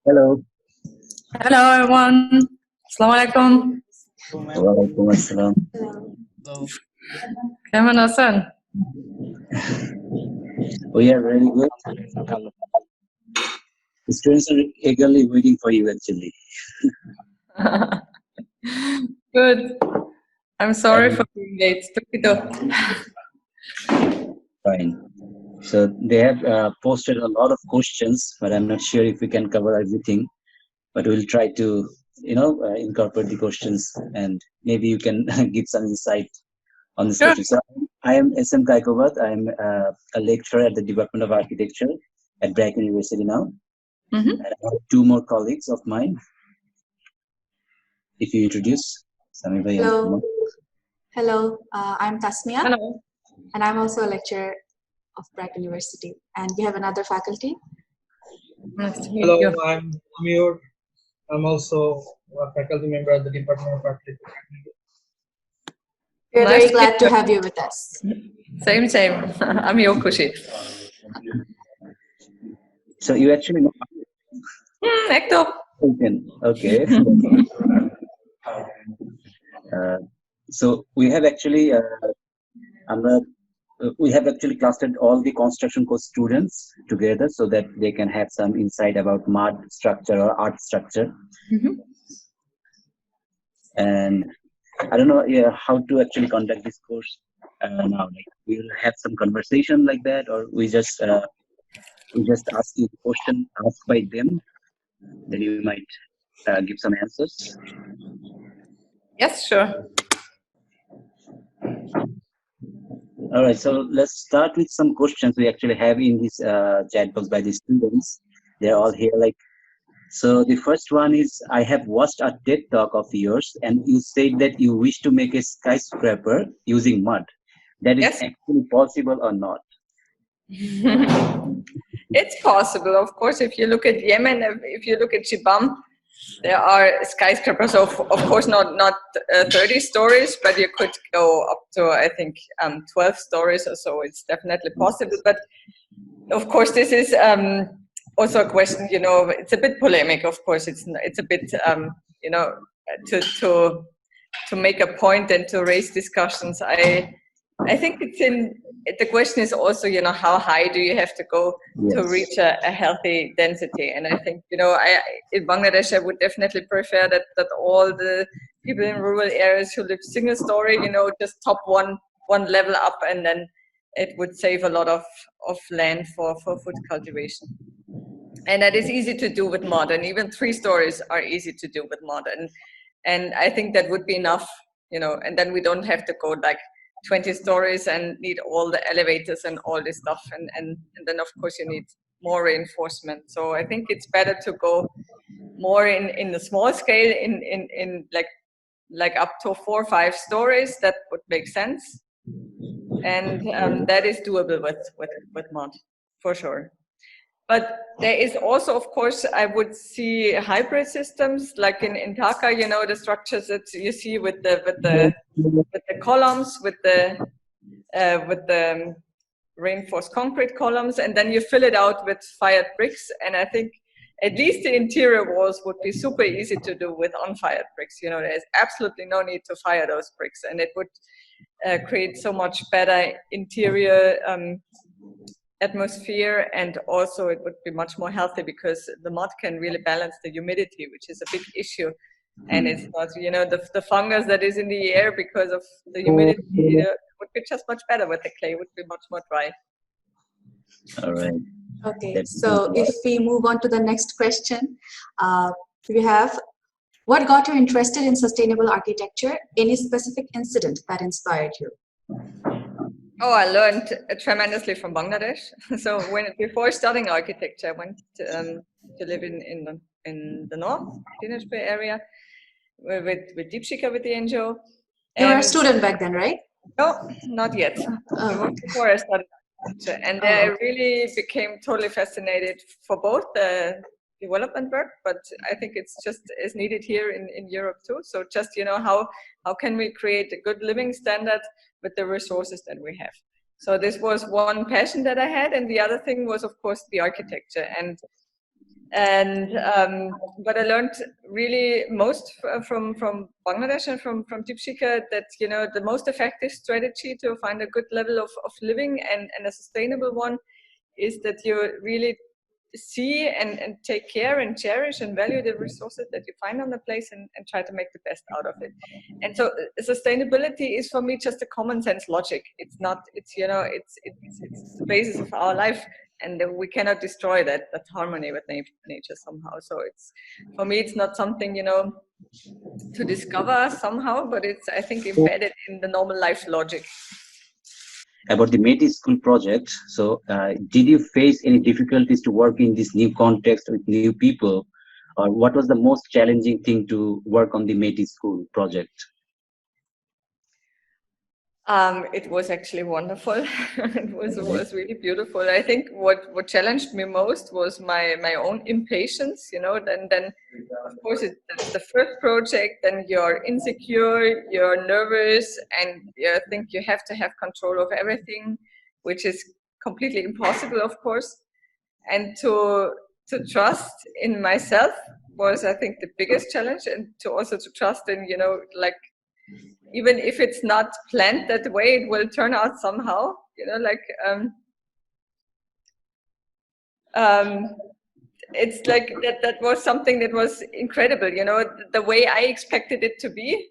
Hello. Hello everyone. Assalamualaikum. Walaikum assalam. Kemal Hassan. We are very good. The students are eagerly waiting for you actually. Good. I'm sorry for being late. Stupito. Fine. So they have posted a lot of questions, but I'm not sure if we can cover everything. But we'll try to, incorporate the questions, and maybe you can give some insight on this Sure. question. So I am SM Kaikovat. I'm a lecturer at the Department of Architecture at Bragg University now. Mhm. And I have two more colleagues of mine. If you introduce, Samir bhai and Hello. Umar. Hello, I'm Tasmia, Hello. and I'm also a lecturer of Bragg University. And we have another faculty. Nice to meet Hello, you. I'm Amir. I'm also a faculty member at the Department of Architecture. We're Nice very to glad meet to you. have you with us. Same. I'm Yokushi. So you actually know Ekto. Okay. So we have actually we have actually clustered all the construction course students together so that they can have some insight about mud structure or art structure. Mhm. And I don't know how to actually conduct this course now. Like we'll have some conversation like that, or we just ask you the question asked by them. Then you might give some answers. Yes, sure. All right, so let's start with some questions we actually have in this chat box by the students. They're all here. So the first one is, I have watched a TED talk of yours, and you said that you wish to make a skyscraper using mud. That is Yes. actually possible or not? It's possible, of course. If you look at Yemen, if you look at Shibam, there are skyscrapers of course not 30 stories, but you could go up to I think 12 stories or so. It's definitely possible, but of course this is also a question. It's a bit polemic. Of course, it's a bit to make a point and to raise discussions. I think the question is also, how high do you have to go to Yes. reach a healthy density? And I think, in Bangladesh, I would definitely prefer that all the people in rural areas who live single story, just top one level up, and then it would save a lot of land for food cultivation. And that is easy to do with mud, and even 3 stories are easy to do with mud. And I think that would be enough, and then we don't have to go like 20 stories and need all the elevators and all this stuff. And then of course you need more reinforcement. So I think it's better to go more in the small scale, in like up to 4 or 5 stories. That would make sense. And that is doable with mud, for sure. But there is also, of course, I would see hybrid systems like in Dhaka, the structures that you see with the columns, with the reinforced concrete columns, and then you fill it out with fired bricks. And I think at least the interior walls would be super easy to do with unfired bricks. There's absolutely no need to fire those bricks, and it would create so much better interior atmosphere, and also it would be much more healthy because the mud can really balance the humidity, which is a big issue. And it's not, the fungus that is in the air because of the humidity would be just much better with the clay, would be much more dry. All right. Okay, so if we move on to the next question, we have, what got you interested in sustainable architecture? Any specific incident that inspired you? Oh, I learned tremendously from Bangladesh. So before studying architecture, I went to live in the north, Dinajpur area, with Deepshika, with the NGO. You were a student back then, right? No, not yet. It was before I studied architecture, and there I really became totally fascinated for both the development work, but I think it's just as needed here in Europe too. So just, how can we create a good living standard with the resources that we have? So this was one passion that I had, and the other thing was, of course, the architecture. But I learned really most from Bangladesh and from Deepshikha that, you know, the most effective strategy to find a good level of living and a sustainable one is that you really see and take care and cherish and value the resources that you find on the place and try to make the best out of it. And so sustainability is for me just a common sense logic. It's not, it's, you know, it's the basis of our life, and we cannot destroy that harmony with nature somehow. So it's, for me, it's not something, you know, to discover somehow, but it's, I think, embedded in the normal life logic. About the Métis School project, so did you face any difficulties to work in this new context with new people, or what was the most challenging thing to work on the Métis School project? It was actually wonderful. It was really beautiful. I think what challenged me most was my own impatience. You know, then of course it's the first project. Then you're insecure, you're nervous, and you think you have to have control of everything, which is completely impossible, of course. And to trust in myself was, I think, the biggest challenge, and to also to trust in, you know, like, even if it's not planned that way, it will turn out somehow, you know, like, it's like that was something that was incredible, you know, the way I expected it to be,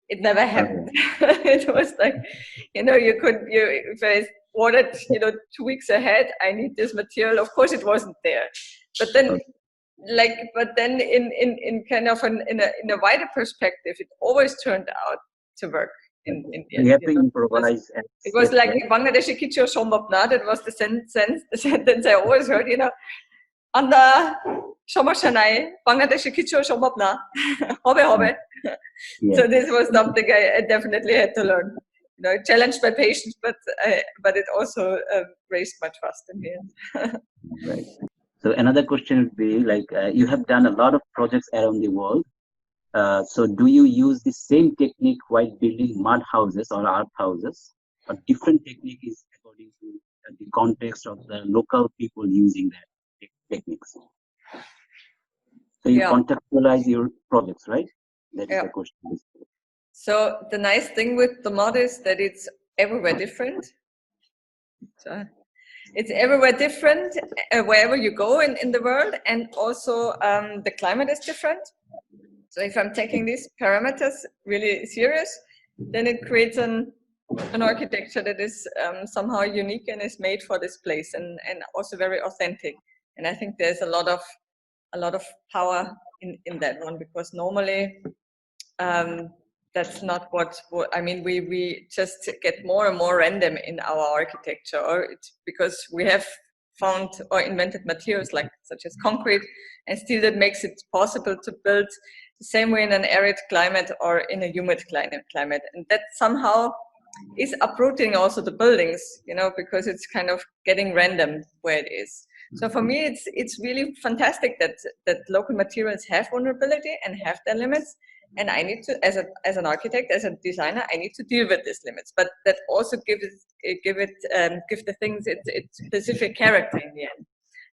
it never happened. It was like, you know, if I ordered, you know, 2 weeks ahead, I need this material, of course it wasn't there. But then, in kind of in a wider perspective, it always turned out to work in the end. You have to improvise. It was like Bangladeshi Kicho Shombapna. That was the sentence I always heard, you know. Anda Shomasha nai, Bangladeshi Kicho Shombapna. Hobe. So this was something I definitely had to learn. You know, it challenged my patience, but it also raised my trust in the end. Right. So another question would be like, you have done a lot of projects around the world. So do you use the same technique while building mud houses or art houses? A different technique is according to the context of the local people using that techniques. So you contextualize your projects, right? That is the question. So the nice thing with the mud is that it's everywhere different. So it's everywhere different wherever you go in the world, and also the climate is different. So if I'm taking these parameters really serious, then it creates an architecture that is somehow unique and is made for this place, and also very authentic. And I think there's a lot of power in that one, because normally that's not what I mean. We just get more and more random in our architecture, or it's because we have found or invented materials such as concrete and steel that makes it possible to build the same way in an arid climate or in a humid climate, and that somehow is uprooting also the buildings, you know, because it's kind of getting random where it is. So for me, it's really fantastic that local materials have vulnerability and have their limits, and I need to, as an architect, as a designer, I need to deal with these limits, but that also give the things its specific character in the end,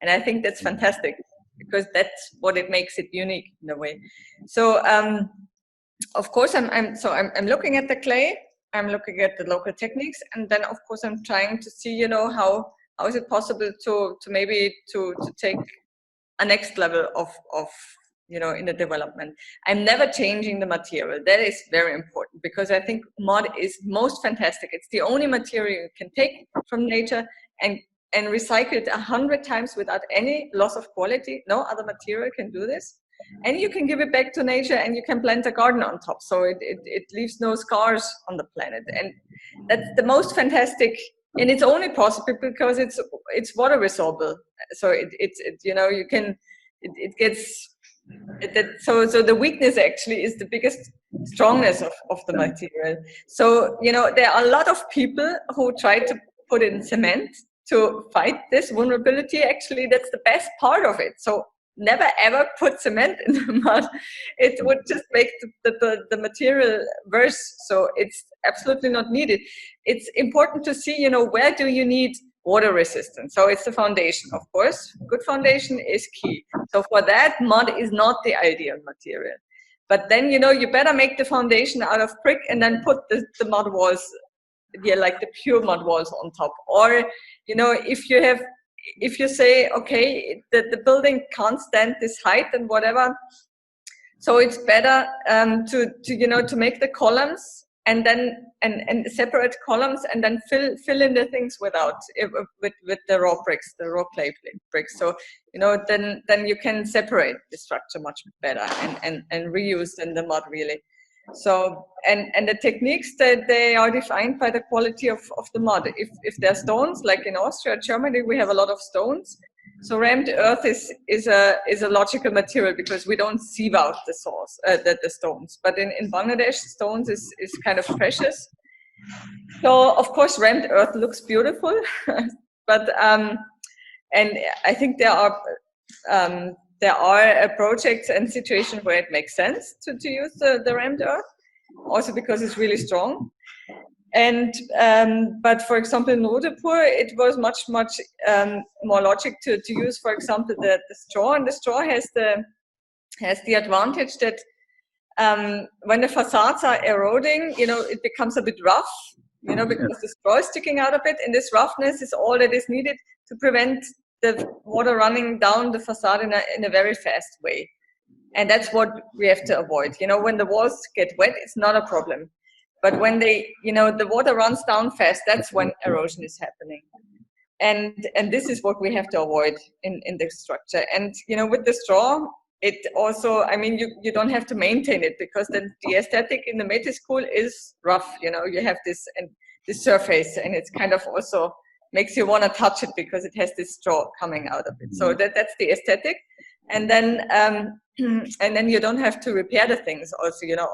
and I think that's fantastic, because that's what it makes it unique in a way. So of course I'm looking at the clay, I'm looking at the local techniques, and then of course I'm trying to see, you know, how is it possible to maybe to take a next level of you know, in the development. I'm never changing the material. That is very important, because I think mud is most fantastic. It's the only material you can take from nature and recycle it 100 times without any loss of quality. No other material can do this. And you can give it back to nature, and you can plant a garden on top. So it leaves no scars on the planet. And that's the most fantastic. And it's only possible because it's water resorbable. So it's you know, you can, it gets, so the weakness actually is the biggest strongness of the material. So, you know, there are a lot of people who try to put in cement to fight this vulnerability. Actually, that's the best part of it. So never ever put cement in the mud. It would just make the material worse. So it's absolutely not needed. It's important to see, you know, where do you need water resistance? So it's the foundation, of course. Good foundation is key. So for that, mud is not the ideal material. But then, you know, you better make the foundation out of brick and then put the mud walls, yeah, like the pure mud walls on top. Or, you know, if you say, okay, the building can't stand this height and whatever, so it's better to make the columns and then and separate columns and then fill in the things with the raw bricks, the raw clay bricks. So, you know, then you can separate the structure much better and reuse then the mud really. So and the techniques that they are defined by the quality of the mud. If they're stones, like in Austria, Germany, we have a lot of stones. So rammed earth is a logical material because we don't sieve out the stones. But in Bangladesh, stones is kind of precious. So of course rammed earth looks beautiful, but and I think there are projects and situations where it makes sense to use the rammed earth, also because it's really strong. And but for example, in Rudapur, it was much more logic to use, for example, the straw. And the straw has the advantage that when the facades are eroding, you know, it becomes a bit rough, you know, because the straw is sticking out a bit, and this roughness is all that is needed to prevent the water running down the facade in a very fast way. And that's what we have to avoid. You know, when the walls get wet, it's not a problem. But when the water runs down fast, that's when erosion is happening. And this is what we have to avoid in the structure. And, you know, with the straw, it also, I mean, you don't have to maintain it, because then the aesthetic in the Métis school is rough. You know, you have this surface, and it's kind of also makes you want to touch it because it has this straw coming out of it. So that's the aesthetic. And then you don't have to repair the things also, you know,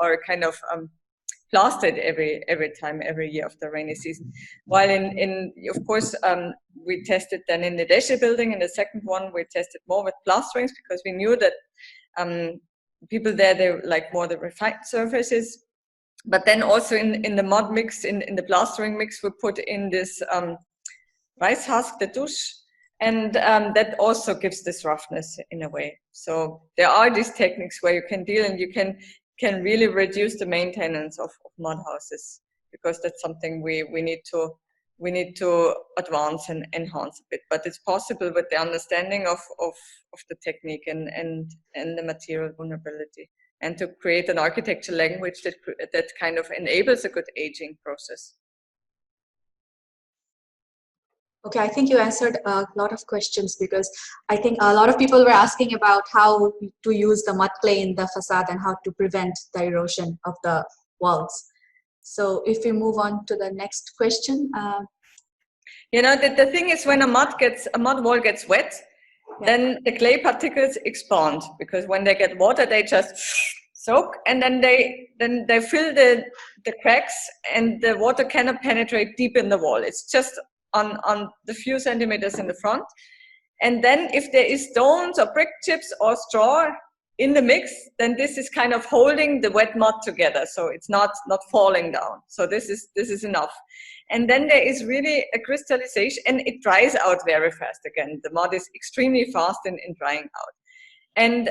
or kind of plastered every year of the rainy season. While in of course, we tested then in the Desche building. In the second one, we tested more with plasterings, because we knew that people there, they like more the refined surfaces. But then also in the mud mix, in the plastering mix, we put in this rice husk, the douche, and that also gives this roughness in a way. So there are these techniques where you can deal, and you can really reduce the maintenance of mud houses, because that's something we need to advance and enhance a bit. But it's possible with the understanding of the technique and the material vulnerability, and to create an architecture language that kind of enables a good aging process. Okay, I think you answered a lot of questions, because I think a lot of people were asking about how to use the mud clay in the facade and how to prevent the erosion of the walls. So if we move on to the next question. You know, the thing is, when a mud wall gets wet, then the clay particles expand, because when they get water, they just soak, and then they fill the cracks, and the water cannot penetrate deep in the wall. It's just on the few centimeters in the front. And then if there is stones or brick chips or straw in the mix, then this is kind of holding the wet mud together, so it's not falling down. So this is enough. And then there is really a crystallization, and it dries out very fast again. The mud is extremely fast in drying out. And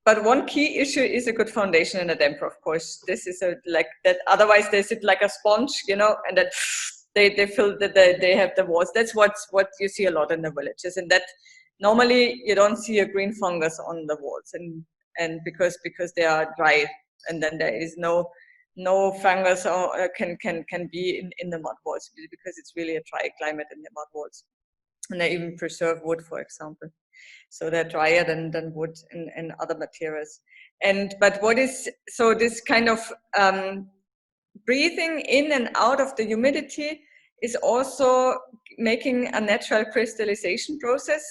but one key issue is a good foundation and a damper, of course. This is like that, otherwise they sit like a sponge, you know, and then they fill they have the walls. That's what you see a lot in the villages, and that normally you don't see a green fungus on the walls, and because they are dry, and then there is no fungus or can be in the mud walls, because it's really a dry climate in the mud walls, and they even preserve wood, for example. So they're drier than wood and other materials. But what is, so this kind of breathing in and out of the humidity is also making a natural crystallization process.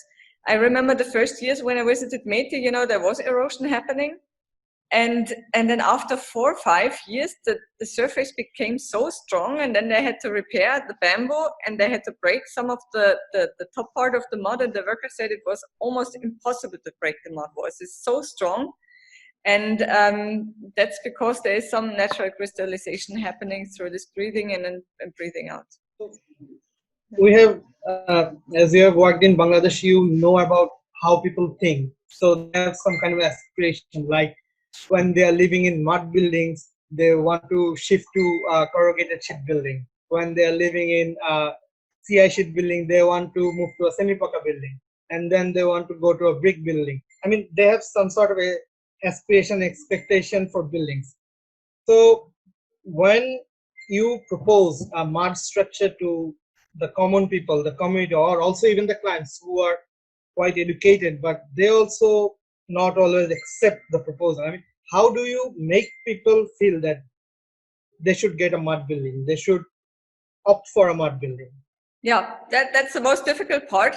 I remember the first years when I visited Métis, you know, there was erosion happening. And then after 4 or 5 years, the surface became so strong, and then they had to repair the bamboo, and they had to break some of the top part of the mud, and the workers said it was almost impossible to break the mud walls. It's so strong. And that's because there is some natural crystallization happening through this breathing in and breathing out. We have, as you have worked in Bangladesh, you know about how people think. So they have some kind of aspiration, like when they are living in mud buildings, they want to shift to corrugated sheet building. When they are living in CI sheet building, they want to move to a semi-paka building, and then they want to go to a brick building. I mean, they have some sort of a aspiration, expectation for buildings. So when you propose a mud structure to the common people, the community, or also even the clients who are quite educated, but they also not always accept the proposal. I mean, how do you make people feel that they should get a mud building, they should opt for a mud building? Yeah, that's the most difficult part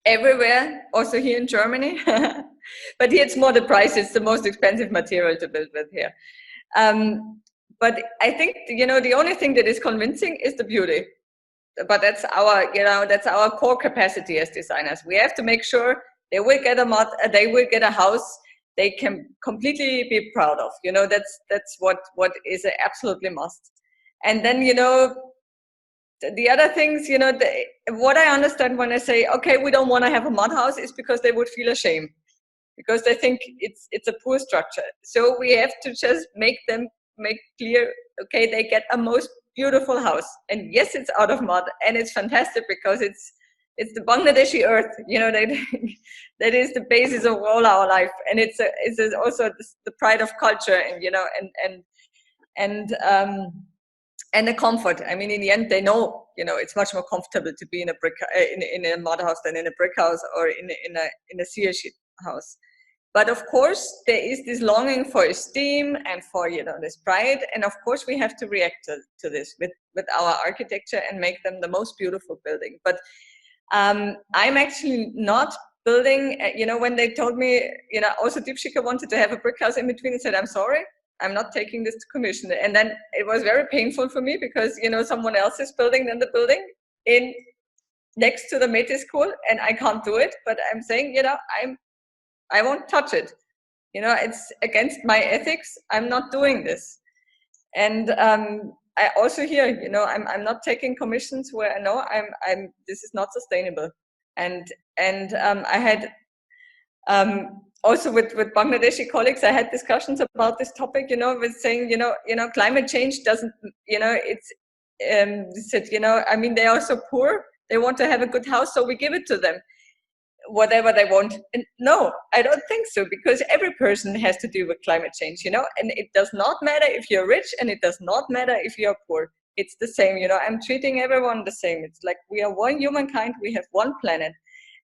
everywhere, also here in Germany. But here it's more the price, it's the most expensive material to build with here. But I think, the only thing that is convincing is the beauty. But that's our core capacity as designers. We have to make sure they will get a house they can completely be proud of. That's what is an absolutely must. And then, the other things, what I understand when I say, okay, we don't want to have a mud house, is because they would feel ashamed, because they think it's a poor structure. So we have to just make clear, okay, they get a most beautiful house, and yes, it's out of mud, and it's fantastic because it's the Bangladeshi earth, that is the basis of all our life, and it's also the pride of culture, and the comfort. I mean, in the end, they know, it's much more comfortable to be in a brick in a mud house than in a brick house or in a CI sheet house. But of course, there is this longing for esteem and for, this pride. And of course, we have to react to this with our architecture and make them the most beautiful building. But I'm actually not building, when they told me, also Deepshikha wanted to have a brick house in between, I said, I'm sorry, I'm not taking this to commission. And then it was very painful for me because, someone else is building then the building next to the Métis school, and I can't do it. But I'm saying, I won't touch it. It's against my ethics. I'm not doing this. And I also hear, I'm not taking commissions where I know this is not sustainable. And I had also with Bangladeshi colleagues, I had discussions about this topic. With saying, climate change doesn't, it's said, I mean, they are so poor. They want to have a good house, so we give it to them. Whatever they want. And no, I don't think so, because every person has to deal with climate change, and it does not matter if you're rich, and it does not matter if you're poor. It's the same, I'm treating everyone the same. It's like we are one humankind, we have one planet.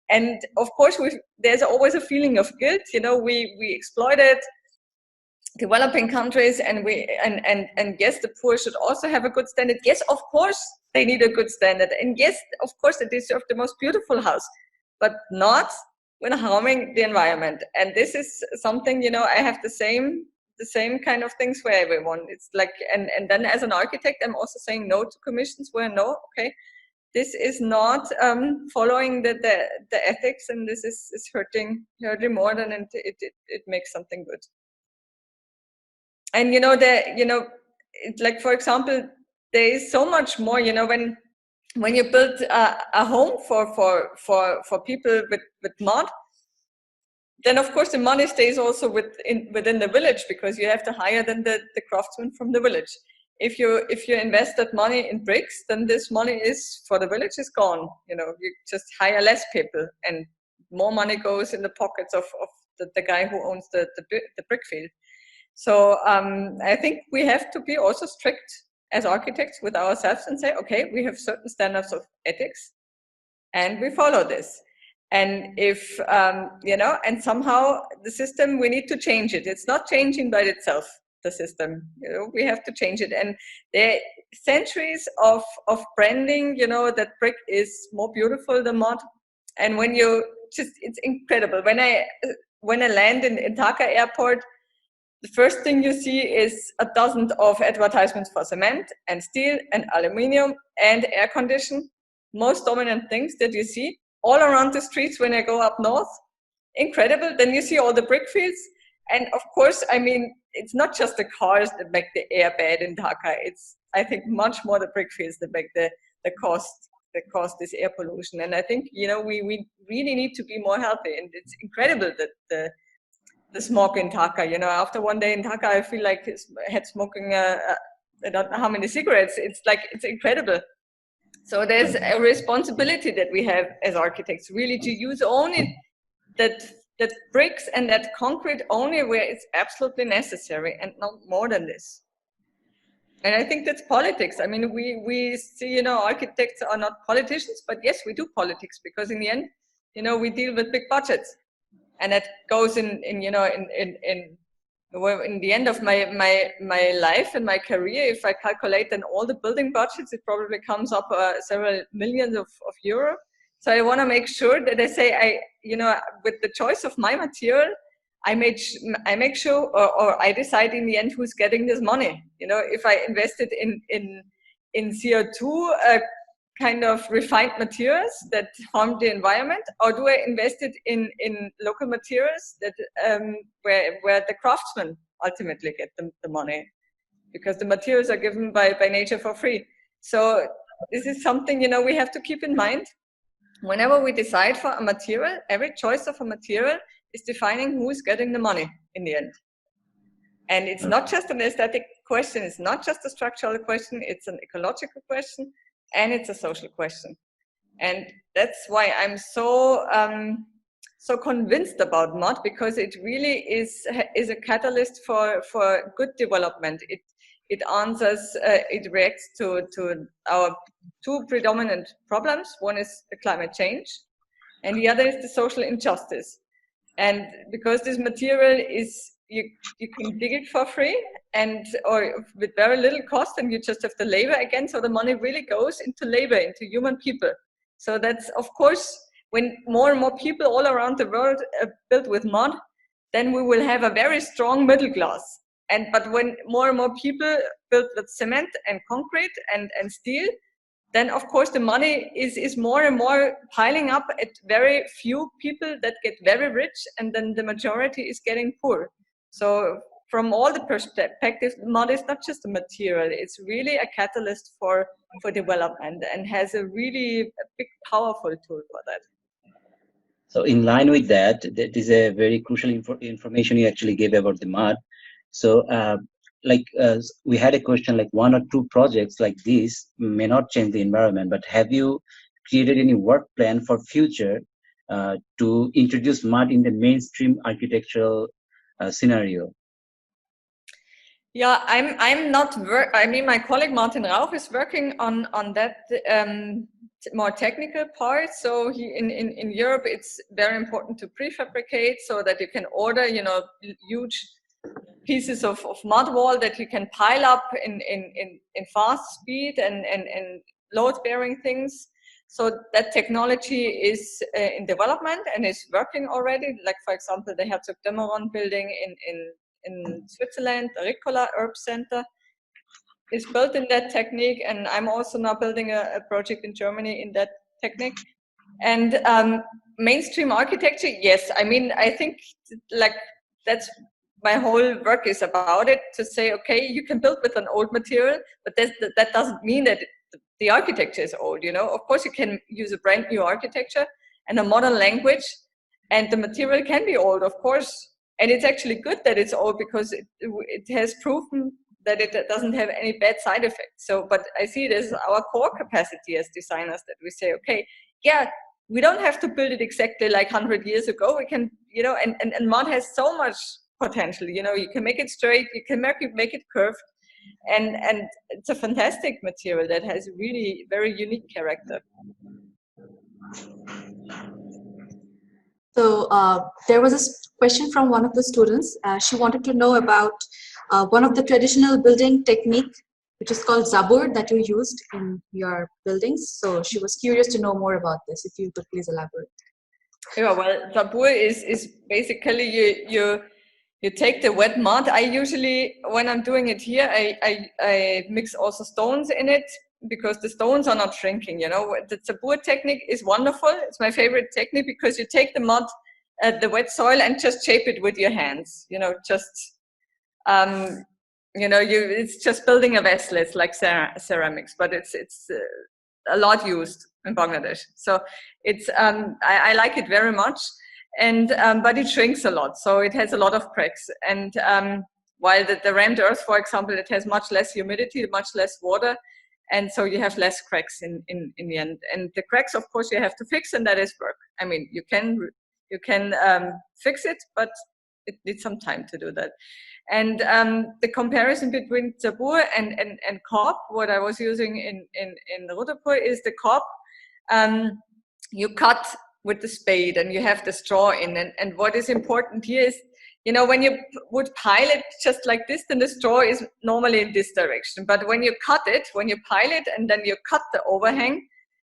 And of course, there's always a feeling of guilt. We exploited developing countries, and yes, the poor should also have a good standard. Yes, of course, they need a good standard. And yes, of course, they deserve the most beautiful house, but not when harming the environment. And this is something, I have the same kind of things for everyone. It's like, and then as an architect, I'm also saying no to commissions where no, okay, this is not following the ethics, and this is hurting more than it makes something good. And like, for example, there is so much more, when you build a home for people with mud, then of course the money stays also within the village, because you have to hire then the craftsmen from the village. If you invest that money in bricks, then this money is for the village is gone. You just hire less people, and more money goes in the pockets of the guy who owns the brick field. So I think we have to be also strict as architects with ourselves and say, okay, we have certain standards of ethics, and we follow this. And if and somehow the system, we need to change it. It's not changing by itself, the system. We have to change it. And there are centuries of branding. That brick is more beautiful than mud. And when it's incredible. When I land in Dhaka airport, the first thing you see is a dozen of advertisements for cement and steel and aluminium and air condition. Most dominant things that you see all around the streets when I go up north. Incredible. Then you see all the brick fields. And of course, I mean, it's not just the cars that make the air bad in Dhaka. It's, I think, much more the brick fields that make the cause this air pollution. And I think, you know, we really need to be more healthy. And it's incredible that the smog in Dhaka, you know, after one day in Dhaka, I feel like I had smoking, I don't know how many cigarettes. It's like, it's incredible. So there's a responsibility that we have as architects, really to use only that bricks and that concrete only where it's absolutely necessary and not more than this. And I think that's politics. I mean, we see, you know, architects are not politicians, but yes, we do politics, because in the end, you know, we deal with big budgets. And that goes in you know, in the end of my life and my career, if I calculate then all the building budgets, it probably comes up several millions of euro. So I want to make sure that I say, you know, with the choice of my material, I make sure, or I decide in the end who's getting this money. You know, if I invested in CO2 kind of refined materials that harm the environment, or do I invest it in local materials that where the craftsmen ultimately get the money, because the materials are given by nature for free. So this is something, you know, we have to keep in mind. Whenever we decide for a material, every choice of a material is defining who is getting the money in the end. And it's not just an aesthetic question, it's not just a structural question, it's an ecological question, and it's a social question. And that's why I'm so convinced about mud, because it really is a catalyst for good development. It answers, it reacts to our two predominant problems. One is the climate change, and the other is the social injustice. And because this material is, you can dig it for free or with very little cost, and you just have the labor again. So the money really goes into labor, into human people. So that's, of course, when more and more people all around the world build with mud, then we will have a very strong middle class. But when more and more people build with cement and concrete and steel, then of course the money is more and more piling up at very few people that get very rich, and then the majority is getting poor. So from all the perspectives, mud is not just a material, it's really a catalyst for development, and has a really big, powerful tool for that. So in line with that, that is a very crucial information you actually gave about the mud. So we had a question, like one or two projects like this may not change the environment, but have you created any work plan for future to introduce mud in the mainstream architectural scenario? Yeah, I'm not I mean, my colleague Martin Rauch is working on that more technical part. So in Europe, it's very important to prefabricate so that you can order, you know, huge pieces of mud wall that you can pile up in fast speed and load bearing things. So that technology is in development and is working already. Like, for example, the Herzog de Meuron building in Switzerland, the Ricola Herb Center is built in that technique. And I'm also now building a project in Germany in that technique. And mainstream architecture, yes. I mean, I think like that's my whole work is about it, to say, okay, you can build with an old material, but that doesn't mean that the architecture is old, you know. Of course, you can use a brand new architecture and a modern language, and the material can be old, of course. And it's actually good that it's old, because it has proven that it doesn't have any bad side effects. So, but I see it as our core capacity as designers, that we say, okay, yeah, we don't have to build it exactly like 100 years ago. We can, you know, and mud has so much potential, you know. You can make it straight, you can make it curved, and it's a fantastic material that has really very unique character. So there was a question from one of the students. She wanted to know about one of the traditional building technique, which is called Zabur, that you used in your buildings. So she was curious to know more about this, if you could please elaborate. Yeah, well, Zabur is basically you take the wet mud. I usually, when I'm doing it here, I mix also stones in it, because the stones are not shrinking, you know. The Zabur technique is wonderful. It's my favorite technique, because you take the mud, the wet soil, and just shape it with your hands, you know, just, you know, it's just building a vessel. It's like ceramics, but it's a lot used in Bangladesh. So it's, I like it very much. And but it shrinks a lot, so it has a lot of cracks. And while the rammed earth, for example, it has much less humidity, much less water, and so you have less cracks in the end. And the cracks, of course, you have to fix, and that is work. I mean, you can fix it, but it needs some time to do that. And the comparison between Zabur and Korb, what I was using in Rudrapur, is the Korb, you cut with the spade and you have the straw in. And what is important here is, you know, when you would pile it just like this, then the straw is normally in this direction. But when you cut it, when you pile it and then you cut the overhang,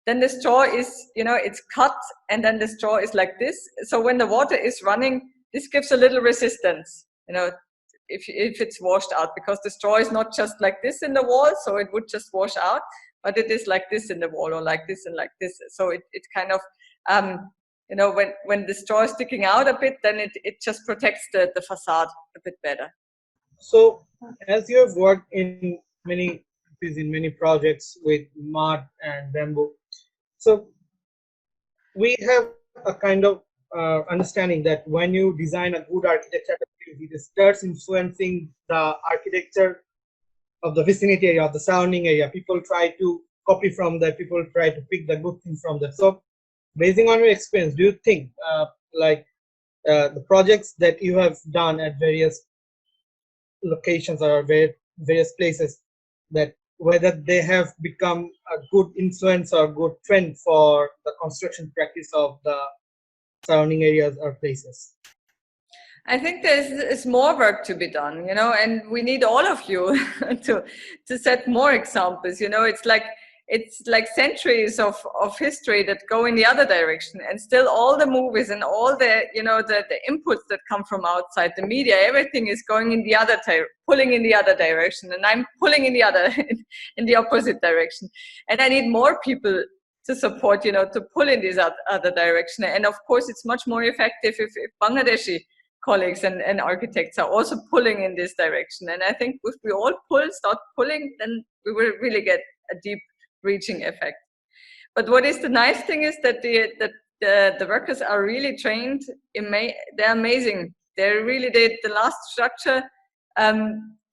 then the straw is, you know, it's cut, and then the straw is like this. So when the water is running, this gives a little resistance, you know, if it's washed out, because the straw is not just like this in the wall, so it would just wash out, but it is like this in the wall, or like this and like this. So it kind of, you know, when the straw is sticking out a bit, then it just protects the facade a bit better. So as you have worked in many projects with mud and bamboo, so we have a kind of understanding that when you design a good architecture, it starts influencing the architecture of the vicinity area, of the surrounding area. People try to copy from that, people try to pick the good things from that. So basing on your experience, do you think the projects that you have done at various locations or various places, that whether they have become a good influence or good trend for the construction practice of the surrounding areas or places? I think there's more work to be done, you know, and we need all of you to set more examples. You know, it's like centuries of history that go in the other direction, and still all the movies and all the, you know, the inputs that come from outside, the media, everything is going in the other pulling in the other direction, and I'm pulling in the other in the opposite direction. And I need more people to support, you know, to pull in this other direction. And of course, it's much more effective if Bangladeshi colleagues and architects are also pulling in this direction. And I think if we all start pulling, then we will really get a deep reaching effect. But what is the nice thing is that the workers are really trained. They're amazing. They're really, the last structure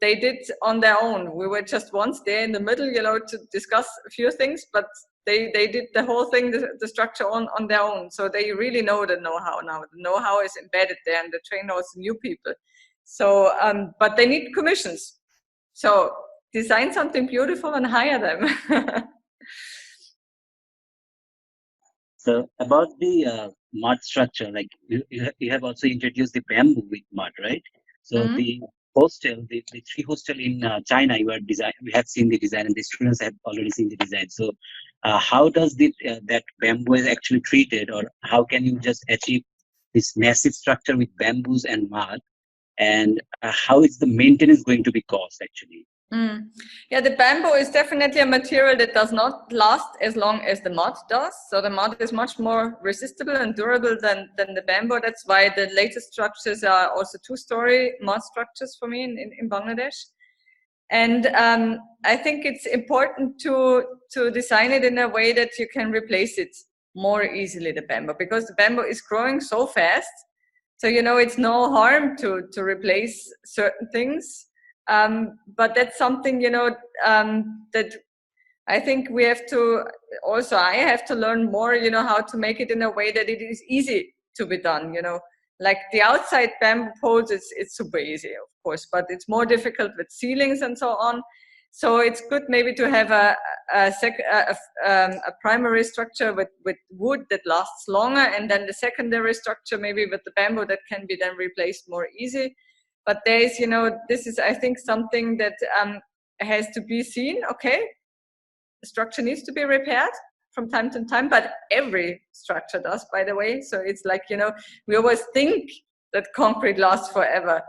they did on their own. We were just once there in the middle, you know, to discuss a few things, but they did the whole thing, the structure on their own. So they really know the know-how now. The know-how is embedded there, and they train also new people. So, but they need commissions. So design something beautiful and hire them. So about the mud structure, like you have also introduced the bamboo with mud, right? So the hostel, the three hostel in China, we have seen the design, and the students have already seen the design. So how does that bamboo is actually treated, or how can you just achieve this massive structure with bamboos and mud, and how is the maintenance going to be cost actually? Yeah, the bamboo is definitely a material that does not last as long as the mud does. So the mud is much more resistible and durable than the bamboo. That's why the latest structures are also two-story mud structures for me in Bangladesh. And I think it's important to design it in a way that you can replace it more easily, the bamboo, because the bamboo is growing so fast. So, you know, it's no harm to replace certain things. But that's something, you know, that I think we have to also, I have to learn more, you know, how to make it in a way that it is easy to be done, you know. Like the outside bamboo poles, it's super easy, of course, but it's more difficult with ceilings and so on. So it's good maybe to have a primary structure with wood that lasts longer, and then the secondary structure maybe with the bamboo that can be then replaced more easy. But there is, you know, this is, I think, something that has to be seen. Okay, the structure needs to be repaired from time to time, but every structure does, by the way. So it's like, you know, we always think that concrete lasts forever.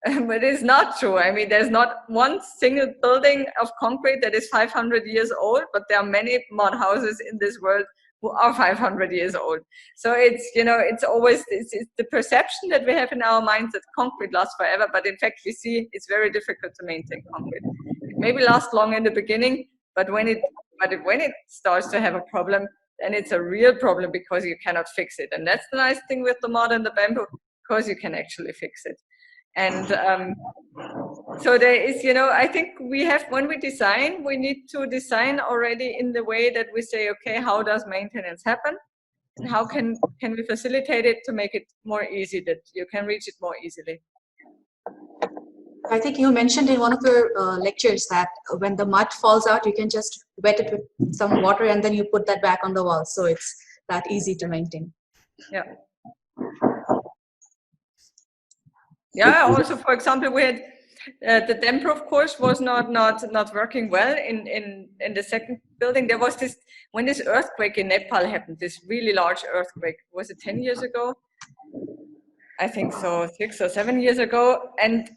But it's not true. I mean, there's not one single building of concrete that is 500 years old, but there are many mud houses in this world who are 500 years old. So it's, you know, it's always it's the perception that we have in our minds that concrete lasts forever, but in fact we see it's very difficult to maintain concrete. It maybe lasts long in the beginning, but when it starts to have a problem, then it's a real problem because you cannot fix it. And that's the nice thing with the mud and the bamboo, because you can actually fix it. And so there is, you know, I think we have, when we design, we need to design already in the way that we say, okay, how does maintenance happen? And how can we facilitate it to make it more easy, that you can reach it more easily? I think you mentioned in one of your lectures that when the mud falls out, you can just wet it with some water and then you put that back on the wall. So it's that easy to maintain. Yeah. Yeah, also, for example, we had the damp-proof course was not working well in the second building. There was this, when this earthquake in Nepal happened, this really large earthquake, was it 10 years ago? I think so, 6 or 7 years ago. And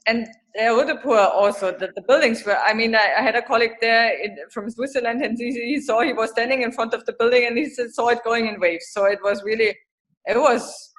Rudapur also, the buildings were, I mean, I had a colleague there from Switzerland, and he was standing in front of the building and he saw it going in waves. So it was really, it was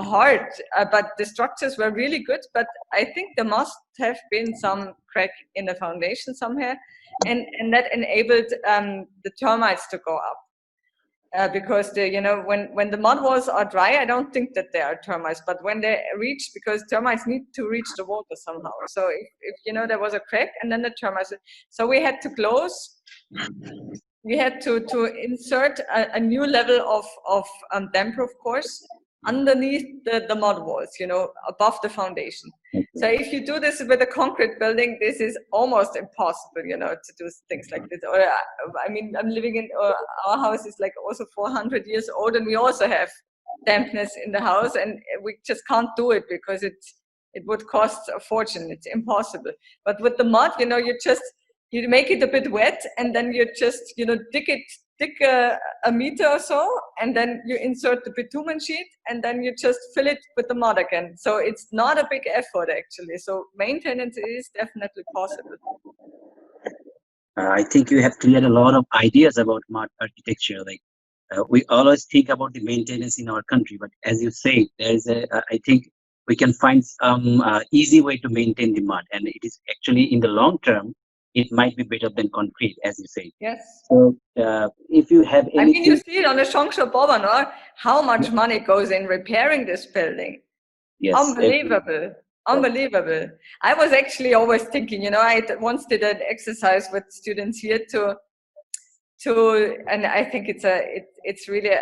hard, but the structures were really good. But I think there must have been some crack in the foundation somewhere, and that enabled the termites to go up. Because you know, when the mud walls are dry, I don't think that there are termites. But when they reach, because termites need to reach the water somehow. So if you know, there was a crack, and then the termites. So we had to close. We had to insert a new level of damp-proof course underneath the mud walls, you know, above the foundation. So if you do this with a concrete building, this is almost impossible, you know, to do things like this. Or I mean, I'm living in, our house is like also 400 years old, and we also have dampness in the house, and we just can't do it because it would cost a fortune. It's impossible. But with the mud, you know, you make it a bit wet, and then you just, you know, dig a meter or so, and then you insert the bitumen sheet, and then you just fill it with the mud again. So it's not a big effort actually. So maintenance is definitely possible. I think you have cleared a lot of ideas about mud architecture. Like we always think about the maintenance in our country, but as you say, there is I think we can find some easy way to maintain the mud, and it is actually in the long term, it might be better than concrete, as you say. Yes. So if you have anything... I mean, you see it on the Changsha Bhavan, how much money goes in repairing this building. Yes, unbelievable. Unbelievable. I was actually always thinking, you know, I once did an exercise with students here to and I think it's really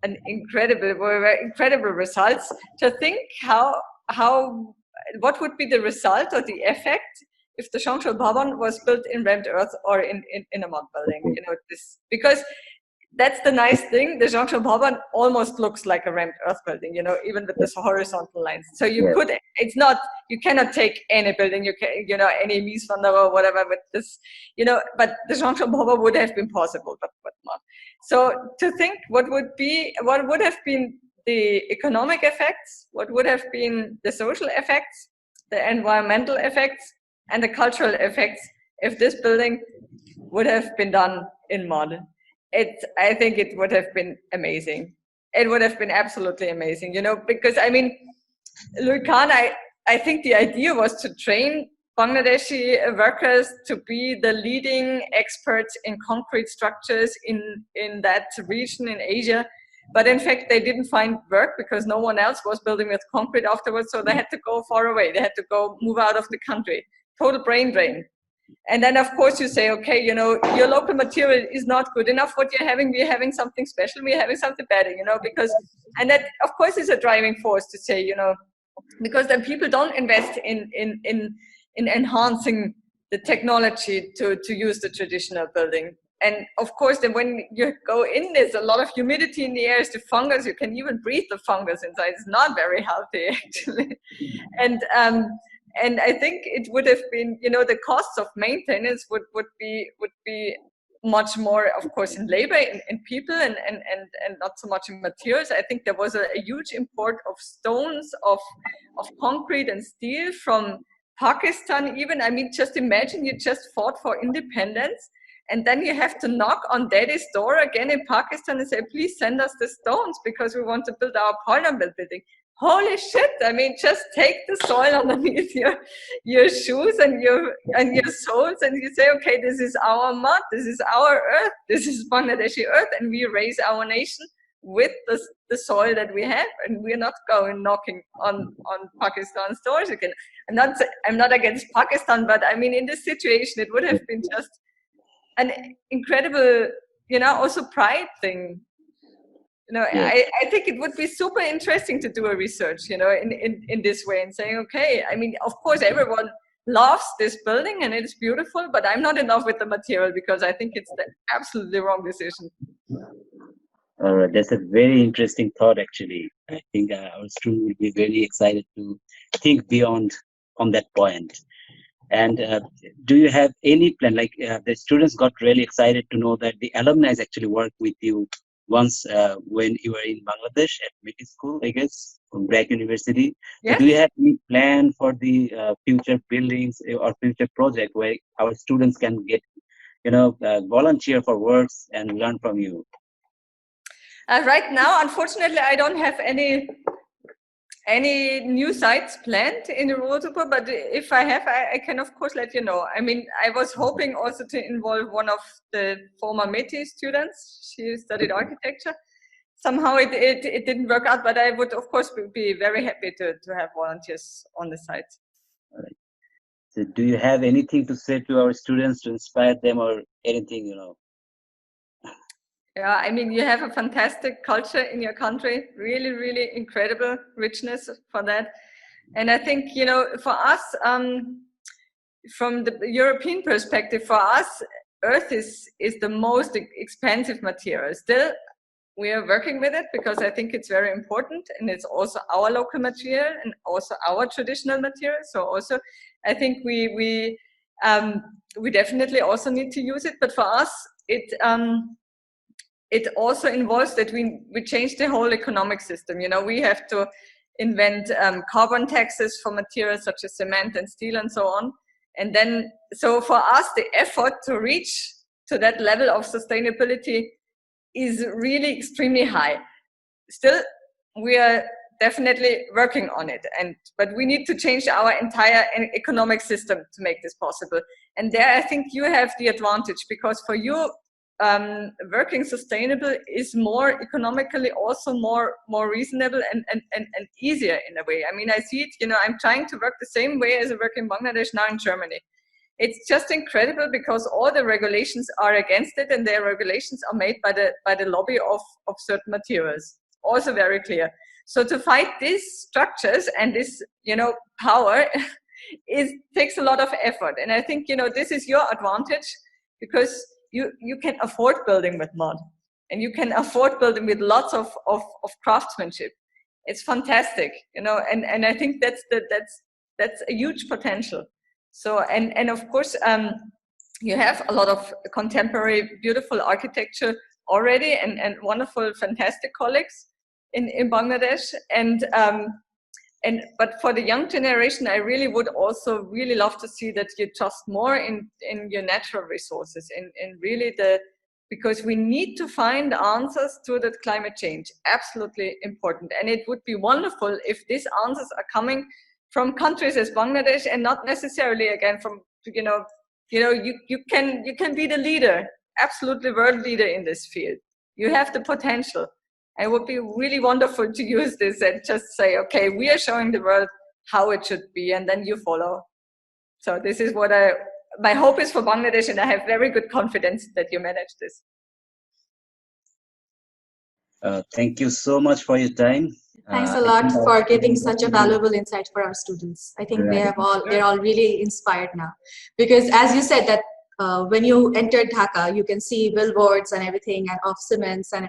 an incredible results, to think what would be the result or the effect if the Changsha Bhavan was built in rammed earth or in a mud building, you know, because that's the nice thing. The Changsha Bhavan almost looks like a rammed earth building, you know, even with this horizontal lines. So you you cannot take any building, you know, any Mies van der Rohe or whatever with this, you know, but the Changsha Bhavan would have been possible, but not. So to think what would have been the economic effects, what would have been the social effects, the environmental effects, and the cultural effects if this building would have been done in mud. I think it would have been amazing. It would have been absolutely amazing, you know, because I mean, Louis Kahn, I think the idea was to train Bangladeshi workers to be the leading experts in concrete structures in that region in Asia. But in fact, they didn't find work because no one else was building with concrete afterwards. So they had to go far away. They had to move out of the country. Total brain drain. And then of course you say, okay, you know, your local material is not good enough. What we're having something special, we're having something better, you know, and that of course is a driving force to say, you know, because then people don't invest in enhancing the technology to use the traditional building. And of course, then when you go in, there's a lot of humidity in the air, it's the fungus, you can even breathe the fungus inside. It's not very healthy actually. And I think it would have been, you know, the costs of maintenance would be much more, of course, in labor, in people, and not so much in materials. I think there was a huge import of stones, of concrete and steel from Pakistan even. I mean, just imagine you just fought for independence, and then you have to knock on daddy's door again in Pakistan and say, please send us the stones because we want to build our parliament building. Holy shit, I mean, just take the soil underneath your shoes and your soles, and you say, okay, this is our mud, this is our earth, this is Bangladeshi earth, and we raise our nation with the soil that we have, and we're not going knocking on Pakistan's doors again. I'm not against Pakistan, but I mean, in this situation, it would have been just an incredible, also pride thing. Yes. I think it would be super interesting to do a research, in this way, and saying, okay, I mean, of course, everyone loves this building and it's beautiful, but I'm not in love with the material because I think it's the absolutely wrong decision. All right, that's a very interesting thought, actually. I think our students will be very excited to think beyond on that point. And do you have any plan? Like the students got really excited to know that the alumni actually worked with you once when you were in Bangladesh at MIT school, I guess, from Bragg University. So Yes. do you have any plan for the future buildings or future project where our students can get, volunteer for works and learn from you? Right now, unfortunately, I don't have any new sites planned in Ruhrzucker, but if I have, I can of course let you know. I mean, I was hoping also to involve one of the former METI students. She studied architecture. Somehow it didn't work out, but I would of course be very happy to have volunteers on the site. All right. So do you have anything to say to our students to inspire them or anything, Yeah, I mean, you have a fantastic culture in your country, really, really incredible richness for that. And I think, for us, from the European perspective, for us, earth is the most expensive material. Still, we are working with it because I think it's very important, and it's also our local material and also our traditional material. So also, I think we definitely also need to use it. But for us, it also involves that we change the whole economic system. We have to invent carbon taxes for materials such as cement and steel and so on. And then, so for us, the effort to reach to that level of sustainability is really extremely high. Still, we are definitely working on it, but we need to change our entire economic system to make this possible. And there, I think you have the advantage, because for you, working sustainable is more economically also more reasonable and easier in a way. I mean, I see it, I'm trying to work the same way as I work in Bangladesh now in Germany. It's just incredible because all the regulations are against it, and their regulations are made by the lobby of certain materials. Also very clear. So to fight these structures and this, power, takes a lot of effort. And I think, this is your advantage, because you can afford building with mud, and you can afford building with lots of craftsmanship. It's fantastic, and I think that's a huge potential. So and of course you have a lot of contemporary beautiful architecture already, and wonderful, fantastic colleagues in Bangladesh, but for the young generation, I really would also really love to see that you trust more in your natural resources, in really because we need to find answers to that climate change. Absolutely important. And it would be wonderful if these answers are coming from countries as Bangladesh, and not necessarily again from, you can be the leader, absolutely world leader in this field. You have the potential. It would be really wonderful to use this and just say, okay, we are showing the world how it should be, and then you follow. So this is what my hope is for Bangladesh, and I have very good confidence that you manage this. Thank you so much for your time. Thanks a lot for giving such a valuable insight for our students. I think they're all really inspired now, because as you said that when you entered Dhaka, you can see billboards and everything and of cements, and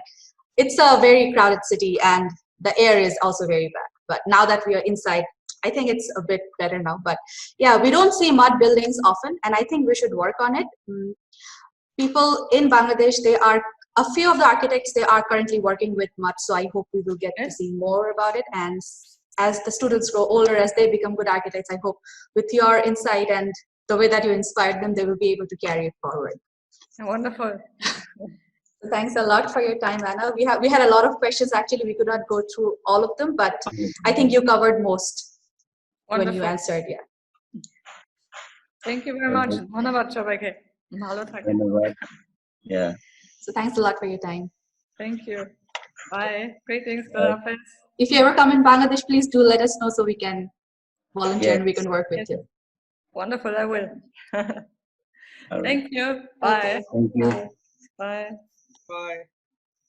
it's a very crowded city, and the air is also very bad. But now that we are inside, I think it's a bit better now. But yeah, we don't see mud buildings often, and I think we should work on it. People in Bangladesh, a few of the architects, they are currently working with mud, so I hope we will get to see more about it. And as the students grow older, as they become good architects, I hope with your insight and the way that you inspired them, they will be able to carry it forward. Wonderful. So thanks a lot for your time, Anna. We had a lot of questions. Actually, we could not go through all of them, but I think you covered most when you Wonderful. answered. Yeah. Thank you very much. ধন্যবাদ সবাইকে। ভালো থাকেন। Yeah. So thanks a lot for your time. Thank you. Bye. Greetings, Bye. Khudafez. If you ever come in Bangladesh, please do let us know so we can volunteer and we Yes. can work with Yes. you. Wonderful, I will. All right. Thank you. Bye. Okay. Thank you. Bye. Bye. Bye.